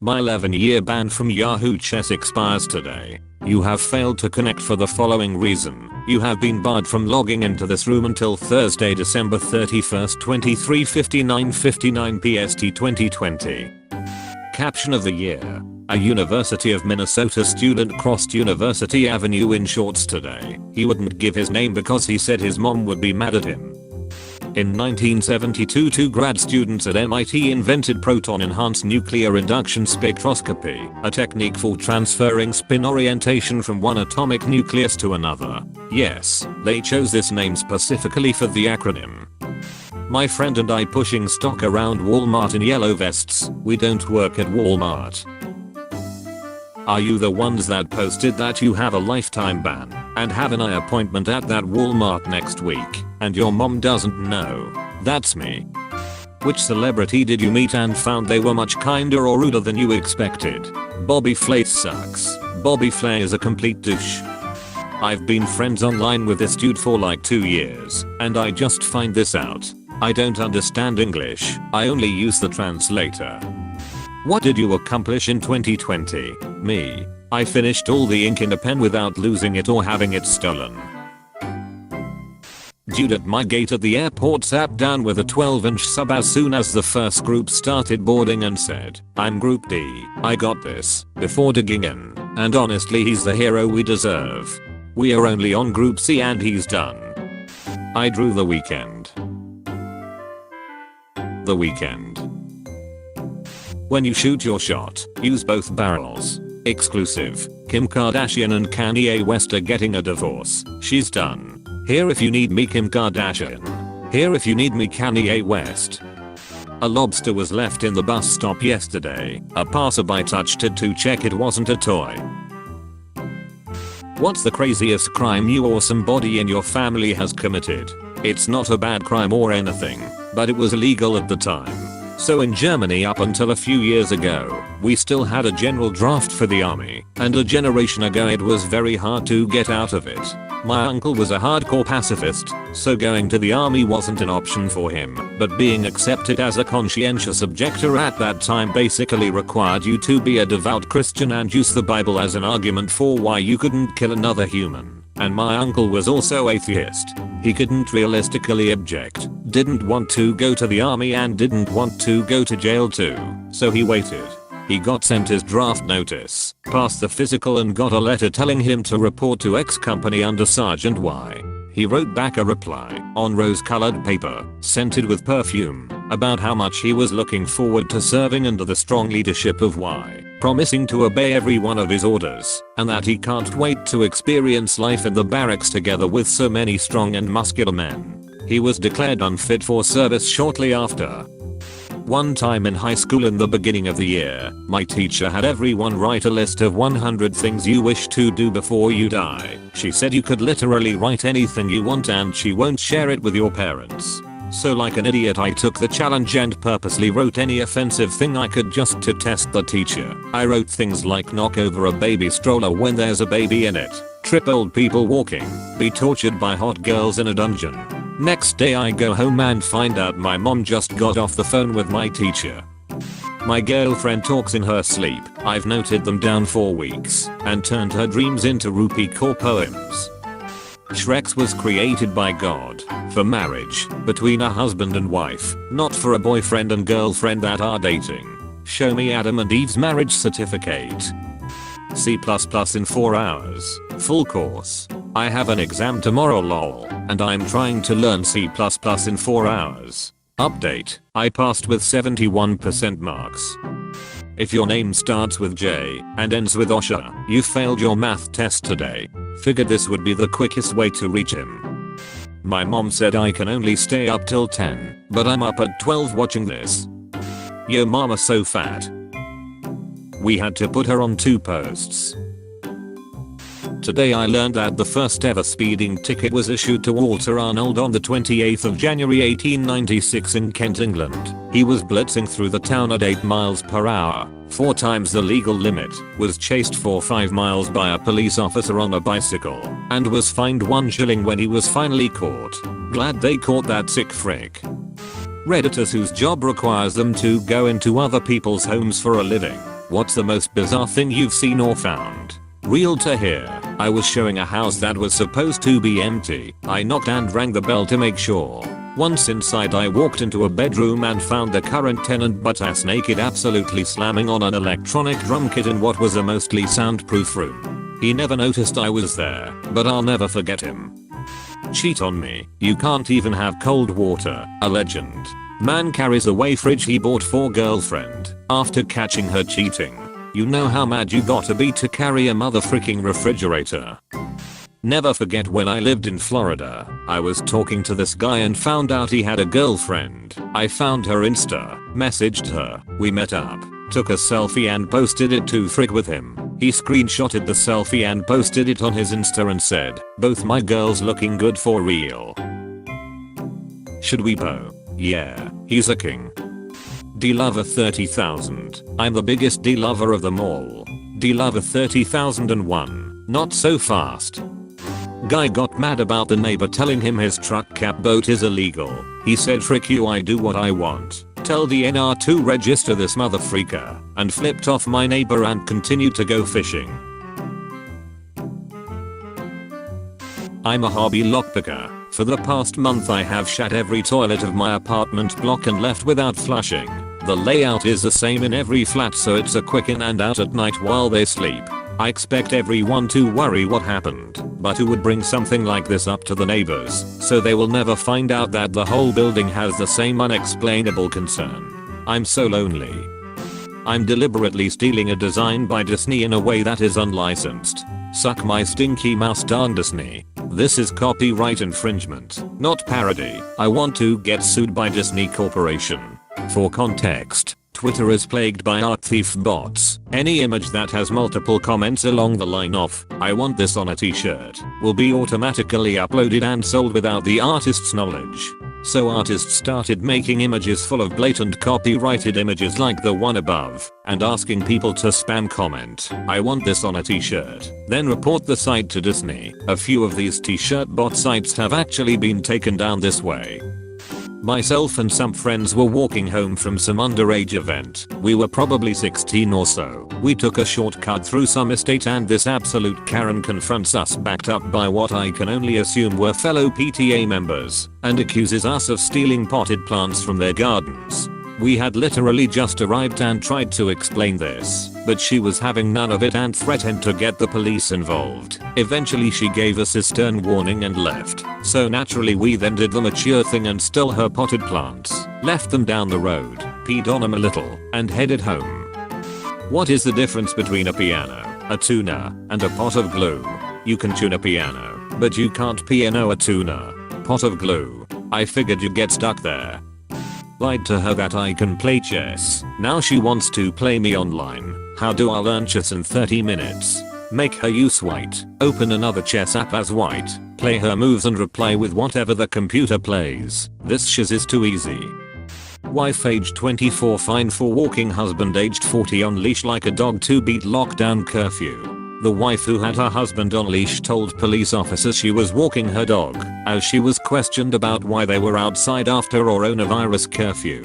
My 11-year ban from Yahoo Chess expires today. You have failed to connect for the following reason. You have been barred from logging into this room until Thursday, December 31st, 23:59:59 PST 2020. Caption of the year. A University of Minnesota student crossed University Avenue in shorts today. He wouldn't give his name because he said his mom would be mad at him. In 1972, two grad students at MIT invented proton-enhanced nuclear induction spectroscopy, a technique for transferring spin orientation from one atomic nucleus to another. Yes, they chose this name specifically for the acronym. My friend and I pushing stock around Walmart in yellow vests. We don't work at Walmart. Are you the ones that posted that you have a lifetime ban and have an eye appointment at that Walmart next week and your mom doesn't know? That's me. Which celebrity did you meet and found they were much kinder or ruder than you expected? Bobby Flay sucks. Bobby Flay is a complete douche. I've been friends online with this dude for like 2 years and I just find this out. I don't understand English. I only use the translator. What did you accomplish in 2020? Me. I finished all the ink in a pen without losing it or having it stolen. Dude at my gate at the airport sat down with a 12-inch sub as soon as the first group started boarding and said, "I'm Group D, I got this," before digging in. And honestly, he's the hero we deserve. We are only on Group C and he's done. I drew the weekend. The weekend. When you shoot your shot, use both barrels. Exclusive. Kim Kardashian and Kanye West are getting a divorce. She's done. Here if you need me, Kim Kardashian. Here if you need me, Kanye West. A lobster was left in the bus stop yesterday. A passerby touched it to check it wasn't a toy. What's the craziest crime you or somebody in your family has committed? It's not a bad crime or anything, but it was illegal at the time. So in Germany up until a few years ago, we still had a general draft for the army, and a generation ago it was very hard to get out of it. My uncle was a hardcore pacifist, so going to the army wasn't an option for him, but being accepted as a conscientious objector at that time basically required you to be a devout Christian and use the Bible as an argument for why you couldn't kill another human. And my uncle was also atheist. He couldn't realistically object, didn't want to go to the army and didn't want to go to jail too, so he waited. He got sent his draft notice, passed the physical and got a letter telling him to report to X company under Sergeant Y. He wrote back a reply on rose-colored paper, scented with perfume, about how much he was looking forward to serving under the strong leadership of Y, promising to obey every one of his orders, and that he can't wait to experience life in the barracks together with so many strong and muscular men. He was declared unfit for service shortly after. One time in high school in the beginning of the year, my teacher had everyone write a list of 100 things you wish to do before you die. She said you could literally write anything you want and she won't share it with your parents. So like an idiot I took the challenge and purposely wrote any offensive thing I could just to test the teacher. I wrote things like knock over a baby stroller when there's a baby in it, trip old people walking, be tortured by hot girls in a dungeon. Next day I go home and find out my mom just got off the phone with my teacher. My girlfriend talks in her sleep. I've noted them down for weeks and turned her dreams into rupee core poems. Shrek was created by God for marriage between a husband and wife, not for a boyfriend and girlfriend that are dating. Show me Adam and Eve's marriage certificate. C++ in 4 hours. Full course. I have an exam tomorrow lol, and I'm trying to learn C++ in 4 hours. Update. I passed with 71% marks. If your name starts with J and ends with Osha, you failed your math test today. Figured this would be the quickest way to reach him. My mom said I can only stay up till 10, but I'm up at 12 watching this. Yo mama so fat. We had to put her on 2 posts. Today I learned that the first ever speeding ticket was issued to Walter Arnold on the 28th of January 1896 in Kent, England. He was blitzing through the town at 8 miles per hour, 4 times the legal limit, was chased for 5 miles by a police officer on a bicycle, and was fined 1 shilling when he was finally caught. Glad they caught that sick frick. Redditors whose job requires them to go into other people's homes for a living What's the most bizarre thing you've seen or found? Realtor here. I was showing a house that was supposed to be empty. I knocked and rang the bell to make sure. Once inside I walked into a bedroom and found the current tenant butt-ass naked absolutely slamming on an electronic drum kit in what was a mostly soundproof room. He never noticed I was there, but I'll never forget him. Cheat on me. You can't even have cold water. A legend. Man carries away fridge he bought for girlfriend after catching her cheating. You know how mad you gotta be to carry a motherfreaking refrigerator. Never forget when I lived in Florida. I was talking to this guy and found out he had a girlfriend. I found her Insta, messaged her, we met up, took a selfie and posted it to Frig with him. He screenshotted the selfie and posted it on his Insta and said, both my girls looking good for real. Should we bow? Yeah, he's a king. D-Lover 30,000. I'm the biggest D-Lover of them all. D-Lover 30,001. Not so fast. Guy got mad about the neighbor telling him his truck cap boat is illegal. He said frick you, I do what I want. Tell the NR to register this motherfreaker, and flipped off my neighbor and continued to go fishing. I'm a hobby lockpicker. For the past month I have shat every toilet of my apartment block and left without flushing. The layout is the same in every flat, so it's a quick in and out at night while they sleep. I expect everyone to worry what happened, but who would bring something like this up to the neighbors, so they will never find out that the whole building has the same unexplainable concern. I'm so lonely. I'm deliberately stealing a design by Disney in a way that is unlicensed. Suck my stinky mouse, darn Disney. This is copyright infringement, not parody. I want to get sued by Disney Corporation. For context, Twitter is plagued by art thief bots. Any image that has multiple comments along the line of, I want this on a t-shirt, will be automatically uploaded and sold without the artist's knowledge. So artists started making images full of blatant copyrighted images like the one above, and asking people to spam comment, I want this on a t-shirt, then report the site to Disney. A few of these t-shirt bot sites have actually been taken down this way. Myself and some friends were walking home from some underage event. We were probably 16 or so. We took a shortcut through some estate and this absolute Karen confronts us backed up by what I can only assume were fellow PTA members and accuses us of stealing potted plants from their gardens. We had literally just arrived and tried to explain this, but she was having none of it and threatened to get the police involved. Eventually she gave us a stern warning and left. So naturally we then did the mature thing and stole her potted plants, left them down the road, peed on them a little, and headed home. What is the difference between a piano, a tuner, and a pot of glue? You can tune a piano, but you can't piano a tuner. Pot of glue. I figured you'd get stuck there. Lied to her that I can play chess. Now she wants to play me online. How do I learn chess in 30 minutes? Make her use white, open another chess app as white, play her moves and reply with whatever the computer plays. This shiz is too easy. Wife age 24 fine for walking husband aged 40 on leash like a dog to beat lockdown curfew. The wife who had her husband on leash told police officers she was walking her dog as she was questioned about why they were outside after coronavirus curfew.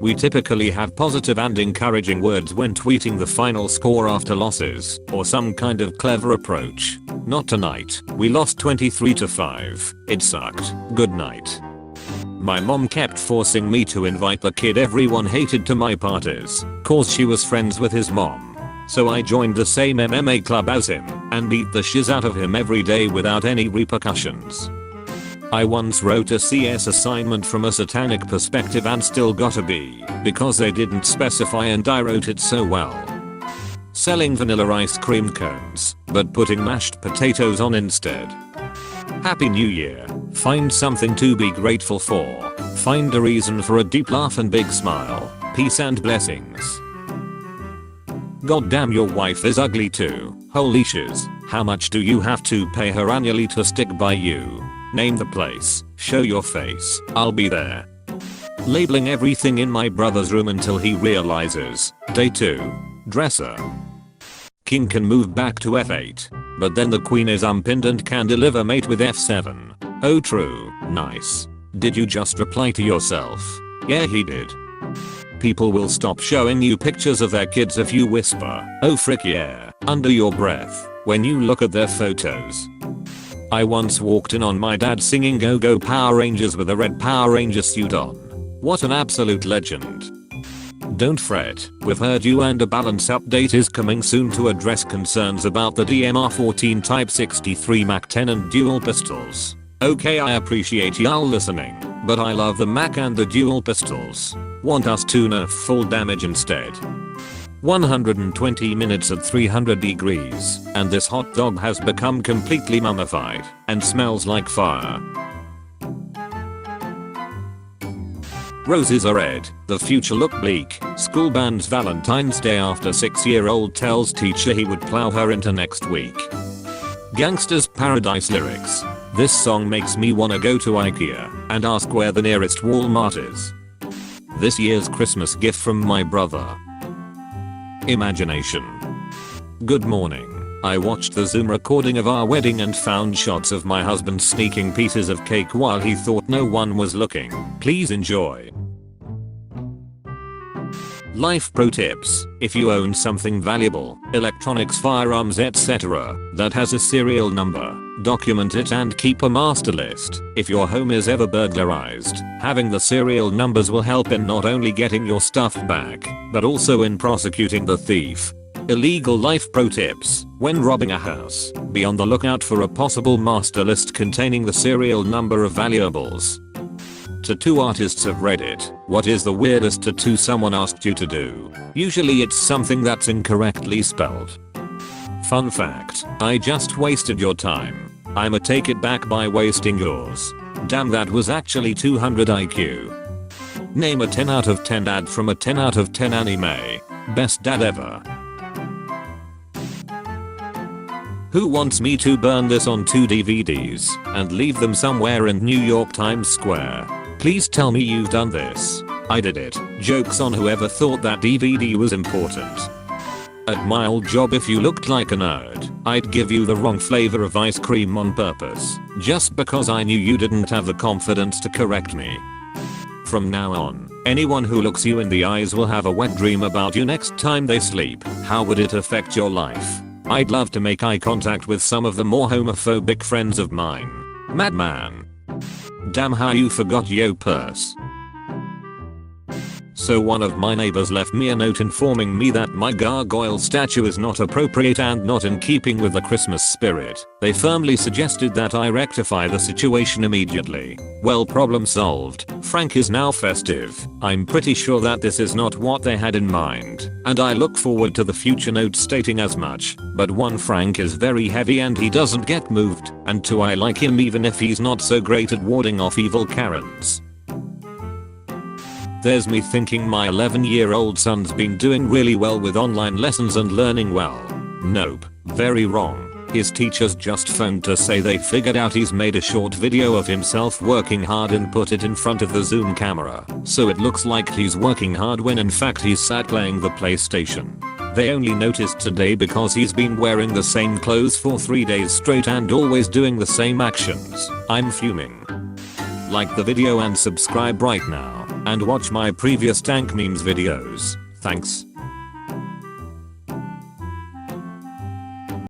We typically have positive and encouraging words when tweeting the final score after losses or some kind of clever approach. Not tonight. We lost 23-5. It sucked. Good night. My mom kept forcing me to invite the kid everyone hated to my parties, cause she was friends with his mom. So I joined the same MMA club as him and beat the shiz out of him every day without any repercussions. I once wrote a CS assignment from a satanic perspective and still got a B because they didn't specify and I wrote it so well. Selling vanilla ice cream cones, but putting mashed potatoes on instead. Happy New Year. Find something to be grateful for. Find a reason for a deep laugh and big smile. Peace and blessings. Goddamn, your wife is ugly too. Holy shiz. How much do you have to pay her annually to stick by you? Name the place. Show your face. I'll be there. Labeling everything in my brother's room until he realizes. Day 2. Dresser. King can move back to F8. But then the queen is unpinned and can deliver mate with F7. Oh true. Nice. Did you just reply to yourself? Yeah, he did. People will stop showing you pictures of their kids if you whisper, "Oh frick yeah," under your breath when you look at their photos. I once walked in on my dad singing Go Go Power Rangers with a red Power Ranger suit on. What an absolute legend. Don't fret, we've heard you, and a balance update is coming soon to address concerns about the DMR14 Type 63 Mac 10 and dual pistols. Okay, I appreciate y'all listening, but I love the Mac and the dual pistols. Want us to nerf full damage instead. 120 minutes at 300 degrees, and this hot dog has become completely mummified and smells like fire. Roses are red, the future look bleak, school bans Valentine's Day after 6-year-old tells teacher he would plow her into next week. Gangsta's Paradise lyrics. This song makes me wanna go to IKEA and ask where the nearest Walmart is. This year's Christmas gift from my brother. Imagination. Good morning. I watched the Zoom recording of our wedding and found shots of my husband sneaking pieces of cake while he thought no one was looking. Please enjoy. Life pro tips. If you own something valuable, electronics, firearms, etc., that has a serial number, document it and keep a master list. If your home is ever burglarized, having the serial numbers will help in not only getting your stuff back, but also in prosecuting the thief. Illegal life pro tips. When robbing a house, be on the lookout for a possible master list containing the serial number of valuables. Tattoo artists of Reddit. What is the weirdest tattoo someone asked you to do? Usually it's something that's incorrectly spelled. Fun fact, I just wasted your time. I'ma take it back by wasting yours. Damn, that was actually 200 IQ. Name a 10 out of 10 dad from a 10 out of 10 anime. Best dad ever. Who wants me to burn this on 2 DVDs and leave them somewhere in New York Times Square? Please tell me you've done this. I did it. Jokes on whoever thought that DVD was important. At my old job, if you looked like a nerd, I'd give you the wrong flavor of ice cream on purpose, just because I knew you didn't have the confidence to correct me. From now on, anyone who looks you in the eyes will have a wet dream about you next time they sleep. How would it affect your life? I'd love to make eye contact with some of the more homophobic friends of mine. Madman. Damn, how you forgot yo purse. So one of my neighbors left me a note informing me that my gargoyle statue is not appropriate and not in keeping with the Christmas spirit. They firmly suggested that I rectify the situation immediately. Well, problem solved. Frank is now festive. I'm pretty sure that this is not what they had in mind, and I look forward to the future note stating as much. But 1, Frank is very heavy and he doesn't get moved, and 2, I like him even if he's not so great at warding off evil Karens. There's me thinking my 11-year-old son's been doing really well with online lessons and learning well. Nope, very wrong. His teachers just phoned to say they figured out he's made a short video of himself working hard and put it in front of the Zoom camera, so it looks like he's working hard when in fact he's sat playing the PlayStation. They only noticed today because he's been wearing the same clothes for 3 days straight and always doing the same actions. I'm fuming. Like the video and subscribe right now, and watch my previous dank memes videos. Thanks.